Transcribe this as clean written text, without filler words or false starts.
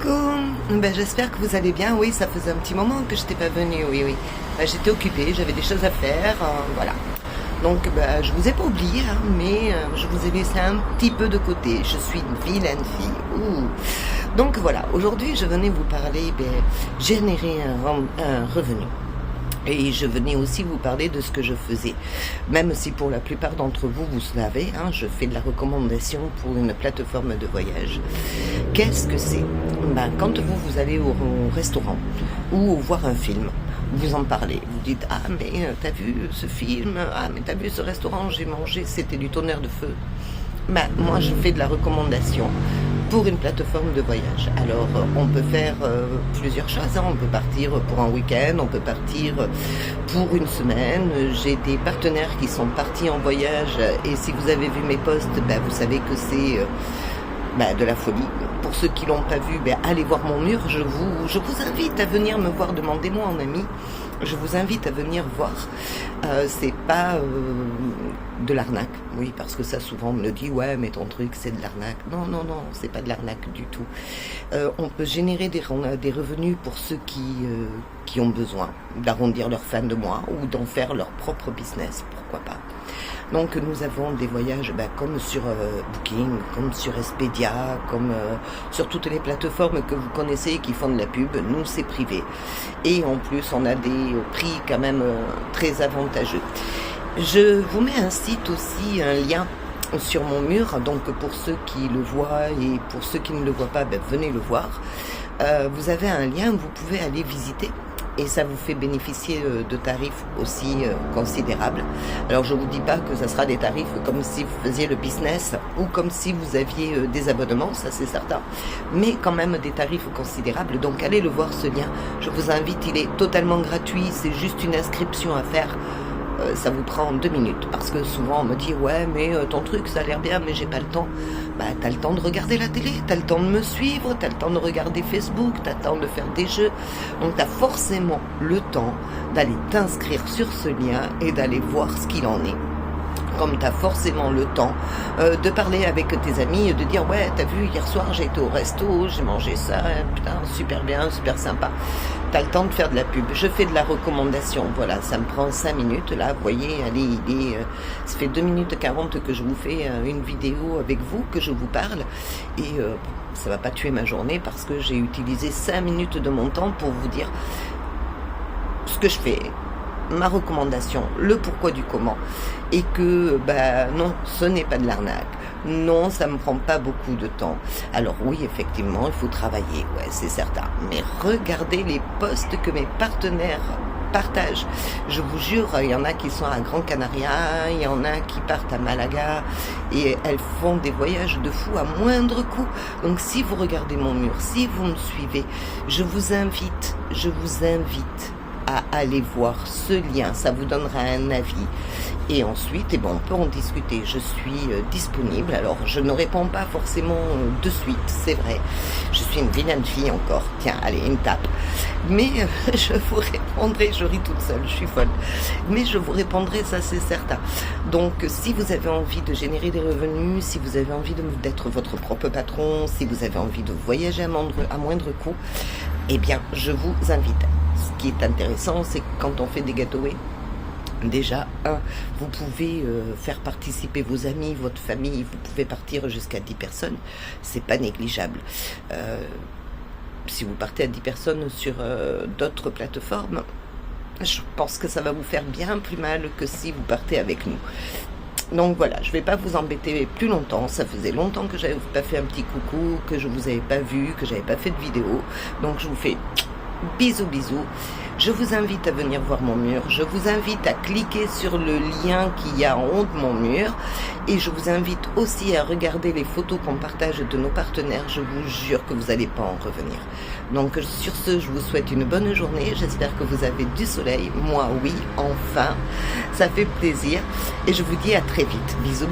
Coucou, j'espère que vous allez bien. Oui, ça faisait un petit moment que je n'étais pas venue, oui. J'étais occupée, j'avais des choses à faire, voilà. Donc, je vous ai pas oublié, hein, mais je vous ai laissé un petit peu de côté. Je suis une vilaine fille. Ouh. Donc voilà, aujourd'hui, je venais vous parler, générer un revenu. Et je venais aussi vous parler de ce que je faisais. Même si pour la plupart d'entre vous, vous savez, hein, je fais de la recommandation pour une plateforme de voyage. Qu'est-ce que c'est? Quand vous allez au restaurant ou voir un film, vous en parlez. Vous dites, ah mais t'as vu ce film? Ah mais t'as vu ce restaurant? J'ai mangé, c'était du tonnerre de feu. Moi je fais de la recommandation pour une plateforme de voyage. Alors, on peut faire plusieurs choses. Hein. On peut partir pour un week-end, on peut partir pour une semaine. J'ai des partenaires qui sont partis en voyage et si vous avez vu mes posts, vous savez que c'est de la folie. Pour ceux qui l'ont pas vu, allez voir mon mur. Je vous invite à venir me voir, demandez-moi en ami. Je vous invite à venir voir. C'est pas de l'arnaque, oui, parce que ça souvent on me le dit, ouais, mais ton truc c'est de l'arnaque. Non, c'est pas de l'arnaque du tout. On peut générer des revenus pour ceux qui ont besoin d'arrondir leur fin de mois ou d'en faire leur propre business, pourquoi pas. Donc nous avons des voyages comme sur Booking, comme sur Expedia, comme sur toutes les plateformes que vous connaissez qui font de la pub. Nous c'est privé. Et en plus on a des prix quand même très avantageux. Je vous mets un site aussi, un lien sur mon mur. Donc pour ceux qui le voient et pour ceux qui ne le voient pas, venez le voir. Vous avez un lien où vous pouvez aller visiter. Et ça vous fait bénéficier de tarifs aussi considérables. Alors je vous dis pas que ça sera des tarifs comme si vous faisiez le business ou comme si vous aviez des abonnements, ça c'est certain, mais quand même des tarifs considérables. Donc allez le voir ce lien, je vous invite, il est totalement gratuit, c'est juste une inscription à faire. Ça vous prend 2 minutes parce que souvent on me dit ouais mais ton truc ça a l'air bien mais j'ai pas le temps. T'as le temps de regarder la télé, t'as le temps de me suivre, t'as le temps de regarder Facebook, t'as le temps de faire des jeux, donc t'as forcément le temps d'aller t'inscrire sur ce lien et d'aller voir ce qu'il en est. Comme tu as forcément le temps de parler avec tes amis et de dire ouais t'as vu hier soir j'ai été au resto, j'ai mangé ça, putain super bien, super sympa. Tu as le temps de faire de la pub. Je fais de la recommandation, voilà, ça me prend 5 minutes là, vous voyez, allez, ça fait 2 minutes 40 que je vous fais une vidéo avec vous, que je vous parle et ça va pas tuer ma journée parce que j'ai utilisé 5 minutes de mon temps pour vous dire ce que je fais, ma recommandation, le pourquoi du comment, et que non, ce n'est pas de l'arnaque, non, ça me prend pas beaucoup de temps. Alors oui, effectivement, il faut travailler, ouais, c'est certain, mais regardez les posts que mes partenaires partagent. Je vous jure, il y en a qui sont à Gran Canaria, il y en a qui partent à Malaga, et elles font des voyages de fou à moindre coût. Donc si vous regardez mon mur, si vous me suivez, je vous invite à aller voir ce lien, ça vous donnera un avis. Et ensuite, on peut en discuter. Je suis disponible. Alors, je ne réponds pas forcément de suite, c'est vrai. Je suis une vilaine fille encore. Tiens, allez, une tape. Mais je vous répondrai, je ris toute seule, je suis folle. Mais je vous répondrai, ça c'est certain. Donc, si vous avez envie de générer des revenus, si vous avez envie d'être votre propre patron, si vous avez envie de voyager à moindre coût, je vous invite. Ce qui est intéressant, c'est que quand on fait des gâteaux, déjà, vous pouvez faire participer vos amis, votre famille, vous pouvez partir jusqu'à 10 personnes, c'est pas négligeable. Si vous partez à 10 personnes sur d'autres plateformes, je pense que ça va vous faire bien plus mal que si vous partez avec nous. Donc voilà, je vais pas vous embêter plus longtemps, ça faisait longtemps que j'avais pas fait un petit coucou, que je vous avais pas vu, que j'avais pas fait de vidéo, donc je vous fais bisous. Je vous invite à venir voir mon mur. Je vous invite à cliquer sur le lien qu'il y a en haut de mon mur. Et je vous invite aussi à regarder les photos qu'on partage de nos partenaires. Je vous jure que vous n'allez pas en revenir. Donc sur ce, je vous souhaite une bonne journée. J'espère que vous avez du soleil. Moi, oui, enfin. Ça fait plaisir. Et je vous dis à très vite. Bisous.